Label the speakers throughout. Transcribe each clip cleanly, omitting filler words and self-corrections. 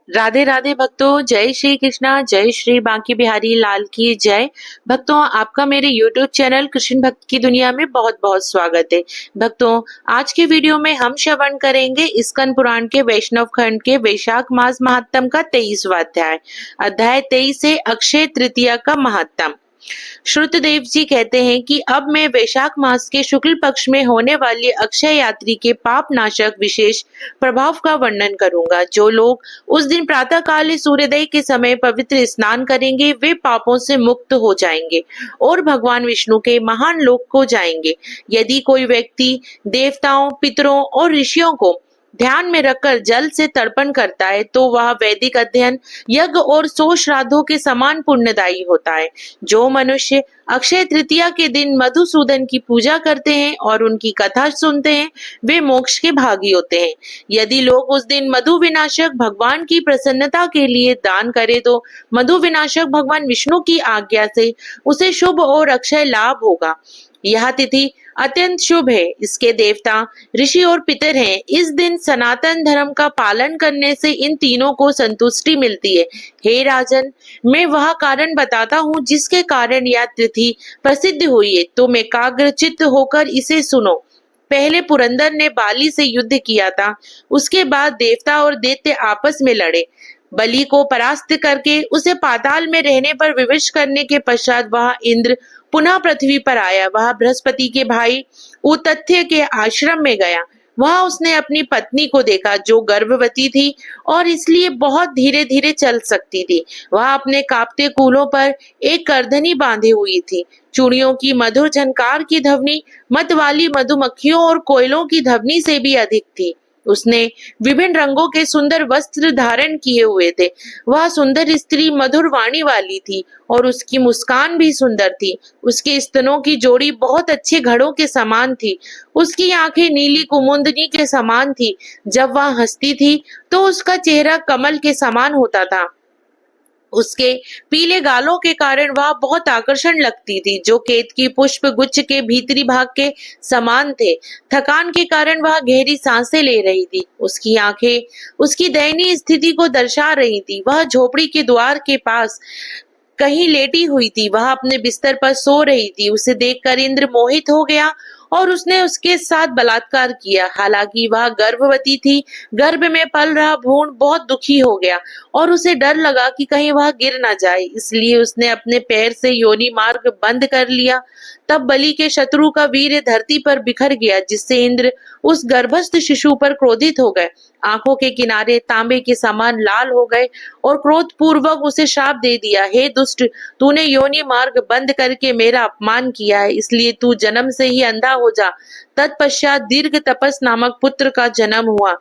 Speaker 1: राधे राधे भक्तों, जय श्री कृष्णा, जय श्री बांके बिहारी लाल की जय। भक्तों, आपका मेरे YouTube चैनल कृष्ण भक्त की दुनिया में बहुत बहुत स्वागत है। भक्तों, आज के वीडियो में हम श्रवण करेंगे स्कंद पुराण के वैष्णव खंड के वैशाख मास महात्म का 23वां अध्याय। अध्याय 23 है अक्षय तृतीया का महात्म। श्रुतदेव जी कहते हैं कि अब मैं वैशाख मास के शुक्ल पक्ष में होने वाली अक्षय यात्री के पाप नाशक विशेष प्रभाव का वर्णन करूंगा। जो लोग उस दिन प्रातः काल सूर्योदय के समय पवित्र स्नान करेंगे वे पापों से मुक्त हो जाएंगे और भगवान विष्णु के महान लोक को जाएंगे। यदि कोई व्यक्ति देवताओं, पितरों और ऋषियों को ध्यान में रखकर जल से तर्पण करता है तो वह वैदिक अध्ययन, यज्ञ और 100 श्राद्धों के समान पुण्यदायी होता है। जो मनुष्य अक्षय तृतीया के दिन मधुसूदन की पूजा करते हैं और उनकी कथा सुनते हैं वे मोक्ष के भागी होते हैं। यदि लोग उस दिन मधु विनाशक भगवान की प्रसन्नता के लिए दान करें तो मधु विनाशक भगवान विष्णु की आज्ञा से उसे शुभ और अक्षय लाभ होगा। यह तिथि अत्यंत शुभ है। इसके देवता, ऋषि और पितर हैं। इस दिन सनातन धर्म का पालन करने से इन तीनों को संतुष्टि मिलती है। हे राजन, मैं वह कारण बताता हूँ जिसके कारण यह तिथि प्रसिद्ध हुई है, तुम एकाग्रचित्त होकर इसे सुनो। पहले पुरंदर ने बाली से युद्ध किया था। उसके बाद देवता और दैत्य आपस में लड़े। बलि को परास्त करके उसे पाताल में रहने पर विवश करने के पश्चात वह इंद्र पुनः पृथ्वी पर आया। वह बृहस्पति के भाई उतथ्य के आश्रम में गया। वहां उसने अपनी पत्नी को देखा जो गर्भवती थी और इसलिए बहुत धीरे धीरे चल सकती थी। वह अपने कांपते कूलों पर एक करधनी बांधे हुई थी। चूड़ियों की मधुर झनकार की ध्वनि मत वाली मधुमक्खियों और कोयलों की ध्वनि से भी अधिक थी। उसने विभिन्न रंगों के सुंदर वस्त्र धारण किए हुए थे। वह सुंदर स्त्री मधुर वाणी वाली थी और उसकी मुस्कान भी सुंदर थी। उसके स्तनों की जोड़ी बहुत अच्छे घड़ों के समान थी। उसकी आंखें नीली कुमुदनी के समान थी। जब वह हंसती थी तो उसका चेहरा कमल के समान होता था। उसके पीले गालों के कारण वह बहुत आकर्षण लगती थी जो केतकी पुष्प गुच्छ के भीतरी भाग के समान थे। थकान के कारण वह गहरी सांसें ले रही थी। उसकी आंखें उसकी दयनीय स्थिति को दर्शा रही थी। वह झोपड़ी के द्वार के पास कहीं लेटी हुई थी। वह अपने बिस्तर पर सो रही थी। उसे देखकर इंद्र मोहित हो गया और उसने उसके साथ बलात्कार किया। हालांकि वह गर्भवती थी। गर्भ में पल रहा भ्रूण बहुत दुखी हो गया और उसे डर लगा कि कहीं वह गिर ना जाए, इसलिए उसने अपने पैर से योनि मार्ग बंद कर लिया। तब बलि के शत्रु का वीर धरती पर बिखर गया, जिससे इंद्र उस गर्भस्थ शिशु पर क्रोधित हो गए। आंखों के किनारे तांबे के समान लाल हो गए और क्रोध पूर्वक उसे श्राप दे दिया। हे दुष्ट, तूने योनि मार्ग बंद करके मेरा अपमान किया है, इसलिए तू जन्म से ही अंधा हो जा। तत्पश्चात दीर्घ तपस नामक पुत्र का जन्म हुआ।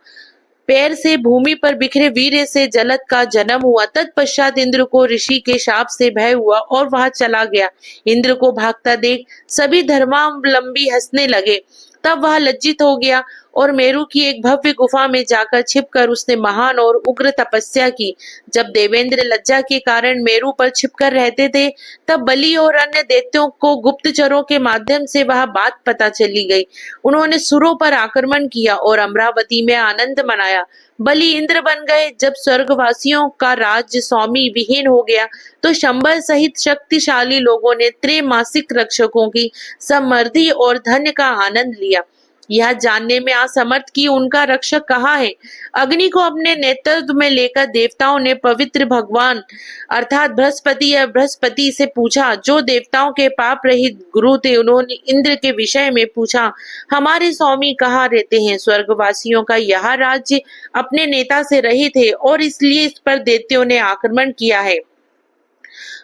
Speaker 1: पैर से भूमि पर बिखरे वीर्य से जलद का जन्म हुआ। तत्पश्चात इंद्र को ऋषि के शाप से भय हुआ और वह चला गया। इंद्र को भागता देख सभी धर्मावलंबी हंसने लगे। तब वह लज्जित हो गया और मेरु की एक भव्य गुफा में जाकर छिपकर उसने महान और उग्र तपस्या की। जब देवेंद्र लज्जा के कारण मेरु पर छिपकर रहते थे तब बलि और अन्य दैत्यों को गुप्तचरों के माध्यम से वह बात पता चली गई। उन्होंने सुरों पर आक्रमण किया और अमरावती में आनंद मनाया। बलि इंद्र बन गए। जब स्वर्गवासियों का राज्य स्वामी विहीन हो गया तो शंबर सहित शक्तिशाली लोगों ने त्रैमासिक रक्षकों की समृद्धि और धन्य का आनंद लिया। यह जानने में असमर्थ कि उनका रक्षक कहाँ है। अग्नि को अपने नेतृत्व में लेकर देवताओं ने पवित्र भगवान अर्थात बृहस्पति से पूछा, जो देवताओं के पाप रहित गुरु थे। उन्होंने इंद्र के विषय में पूछा, हमारे स्वामी कहाँ रहते हैं। स्वर्गवासियों का यह राज्य अपने नेता से रहित है और इसलिए इस पर दैत्यों ने आक्रमण किया है।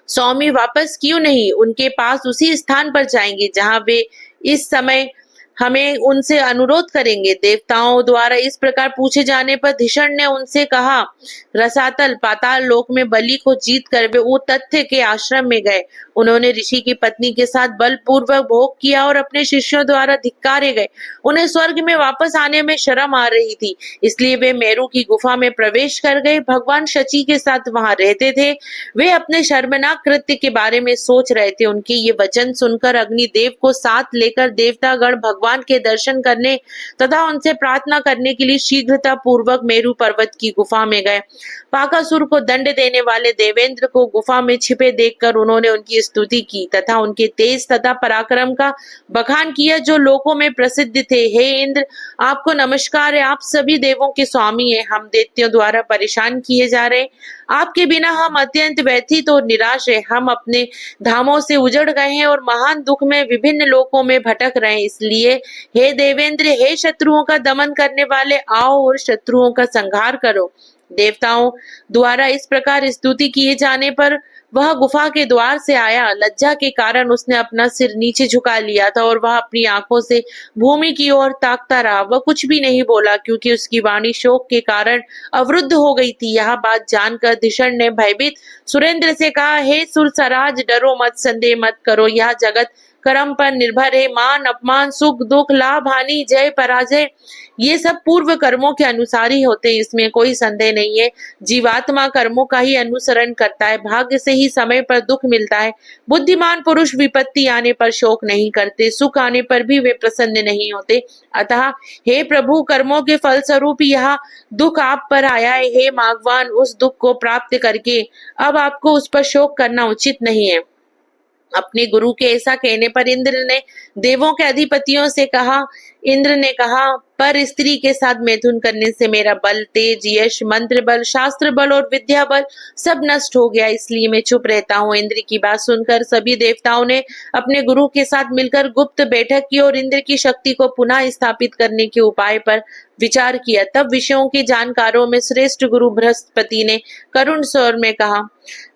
Speaker 1: स्वामी वापस क्यों नहीं उनके पास उसी स्थान पर जाएंगे जहाँ वे इस समय हमें उनसे अनुरोध करेंगे। देवताओं द्वारा इस प्रकार पूछे जाने पर धिषण ने उनसे कहा, रसातल पाताल लोक में बलि को जीत कर वे वो तथ्य के आश्रम में गए। उन्होंने ऋषि की पत्नी के साथ बलपूर्वक भोग किया और अपने शिष्यों द्वारा धिक्कारे गए। उन्हें स्वर्ग में वापस आने में शर्म आ रही थी, इसलिए वे मेरू की गुफा में प्रवेश कर गए। भगवान शची के साथ वहां रहते थे। वे अपने शर्मनाक कृत्य के बारे में सोच रहे थे। उनके ये वचन सुनकर अग्निदेव को साथ लेकर देवतागण भगवान के दर्शन करने तथा उनसे प्रार्थना करने के लिए शीघ्रता पूर्वक मेरू पर्वत की गुफा में गए। पाकासुर को दंड देने वाले देवेंद्र को गुफा में छिपे देखकर उन्होंने उनकी स्तुति की तथा उनके तेज तथा पराक्रम का बखान किया, जो लोकों में प्रसिद्ध थे। हे इंद्र, आपको नमस्कार है। आप सभी देवों के स्वामी हैं। हम दैत्यों द्वारा परेशान किए जा रहे हैं। आपके बिना हम अत्यंत व्यथित और निराश है। हम अपने धामों से उजड़ गए हैं और महान दुख में विभिन्न लोकों में भटक रहे हैं। इसलिए हे देवेंद्र, हे शत्रुओं का दमन करने वाले, आओ और शत्रुओं का संहार करो। देवताओं द्वारा इस प्रकार स्तुति किए जाने पर वह गुफा के द्वार से आया। लज्जा के कारण उसने अपना सिर नीचे झुका लिया था और वह अपनी आंखों से भूमि की ओर ताकता रहा। वह कुछ भी नहीं बोला क्योंकि उसकी वाणी शोक के कारण अवरुद्ध हो गई थी। यह बात जानकर धिषण ने भयभीत सुरेंद्र से कहा, हे सुरसराज, डरो मत, संदेह मत करो। यह जगत कर्म पर निर्भर है। मान अपमान, सुख दुख, लाभ हानि, जय पराजय, ये सब पूर्व कर्मों के अनुसार ही होते हैं, इसमें कोई संदेह नहीं है। जीवात्मा कर्मों का ही अनुसरण करता है। भाग्य से ही समय पर दुख मिलता है। बुद्धिमान पुरुष विपत्ति आने पर शोक नहीं करते, सुख आने पर भी वे प्रसन्न नहीं होते। अतः हे प्रभु, कर्मों के फलस्वरूप यह दुख आप पर आया है। हे भगवान, उस दुख को प्राप्त करके अब आपको उस पर शोक करना उचित नहीं है। अपने गुरु के ऐसा कहने पर इंद्र ने देवों के अधिपतियों से कहा, इंद्र ने कहा, पर स्त्री के साथ मैथुन करने से मेरा बल, तेज, यश, मंत्र बल, शास्त्र बल और विद्या बल सब नष्ट हो गया, इसलिए मैं चुप रहता हूँ। इंद्र की बात सुनकर सभी देवताओं ने अपने गुरु के साथ मिलकर गुप्त बैठक की और इंद्र की शक्ति को पुनः स्थापित करने के उपाय पर विचार किया। तब विषयों के जानकारों में श्रेष्ठ गुरु बृहस्पति ने करुण स्वर में कहा।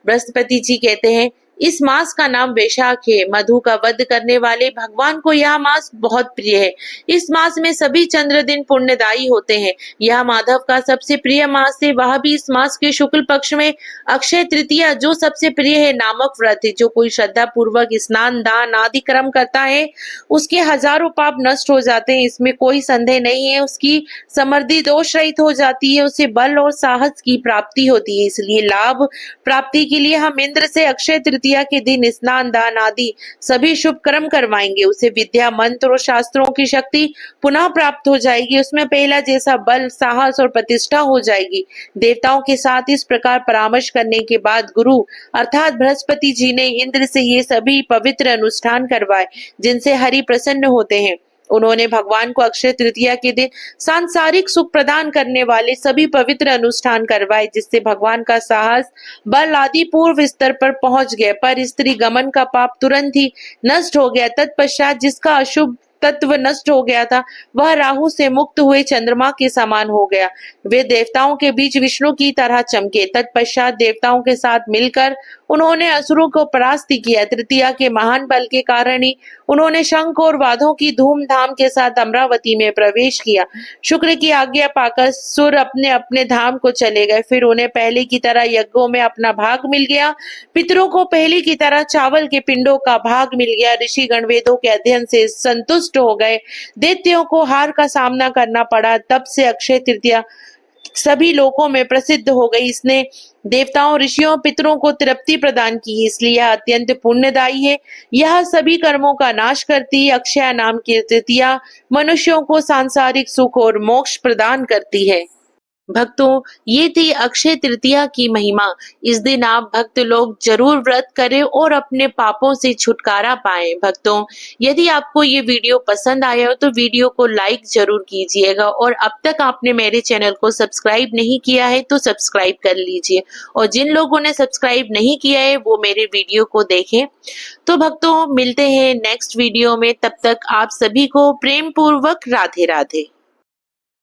Speaker 1: बृहस्पति जी कहते हैं, इस मास का नाम वैशाख है। मधु का वध करने वाले भगवान को यह मास बहुत प्रिय है। इस मास में सभी चंद्र दिन पुण्यदायी होते हैं। यह माधव का सबसे प्रिय मास है। वह भी इस मास के शुक्ल पक्ष में अक्षय तृतीया, जो सबसे प्रिय है, नामक व्रत है। जो कोई श्रद्धा पूर्वक स्नान, दान आदि कर्म करता है, उसके हजारों पाप नष्ट हो जाते हैं, इसमें कोई संदेह नहीं है। उसकी समृद्धि दोष रहित हो जाती है। उसे बल और साहस की प्राप्ति होती है। इसलिए लाभ प्राप्ति के लिए हम इंद्र से अक्षय तृतीया के दिन स्नान, दान आदि सभी शुभ कर्म करवाएंगे। उसे विद्या, मंत्र और शास्त्रों की शक्ति पुनः प्राप्त हो जाएगी। उसमें पहला जैसा बल, साहस और प्रतिष्ठा हो जाएगी। देवताओं के साथ इस प्रकार परामर्श करने के बाद गुरु अर्थात बृहस्पति जी ने इंद्र से ये सभी पवित्र अनुष्ठान करवाए, जिनसे हरि प्रसन्न होते हैं। उन्होंने भगवान को अक्षय तृतीया के दिन सांसारिक सुख प्रदान करने वाले सभी पवित्र अनुष्ठान करवाए, जिससे भगवान का साहस, बल आदि पूर्व स्तर पर पहुंच गए। पर स्त्री गमन का पाप तुरंत ही नष्ट हो गया। तत्पश्चात जिसका अशुभ तत्व नष्ट हो गया था, वह राहु से मुक्त हुए चंद्रमा के समान हो गया। वे देवताओं के बीच विष्णु की तरह चमके। तत्पश्चात देवताओं के साथ मिलकर उन्होंने असुरों को परास्त किया। तृतीया के महान बल के कारण ही उन्होंने शंख और वाद्यों की धूमधाम के साथ अमरावती में प्रवेश किया। शुक्र की आज्ञा पाकर सुर अपने अपने धाम को चले गए। फिर उन्हें पहले की तरह यज्ञों में अपना भाग मिल गया। पितरों को पहले की तरह चावल के पिंडों का भाग मिल गया। ऋषि गण वेदों के अध्ययन से संतुष्ट हो गए। दैत्यों को हार का सामना करना पड़ा। तब से अक्षय तृतीया सभी लोकों में प्रसिद्ध हो गई। इसने देवताओं, ऋषियों, पितरों को तृप्ति प्रदान की, इसलिए यह अत्यंत पुण्यदायी है। यह सभी कर्मों का नाश करती। अक्षय नाम की तृतीया मनुष्यों को सांसारिक सुख और मोक्ष प्रदान करती है। भक्तों, ये थी अक्षय तृतीया की महिमा। इस दिन आप भक्त लोग जरूर व्रत करें और अपने पापों से छुटकारा पाएं। भक्तों, यदि आपको ये वीडियो पसंद आया हो तो वीडियो को लाइक जरूर कीजिएगा और अब तक आपने मेरे चैनल को सब्सक्राइब नहीं किया है तो सब्सक्राइब कर लीजिए, और जिन लोगों ने सब्सक्राइब नहीं किया है वो मेरे वीडियो को देखें। तो भक्तों, मिलते हैं नेक्स्ट वीडियो में। तब तक आप सभी को प्रेम पूर्वक राधे राधे।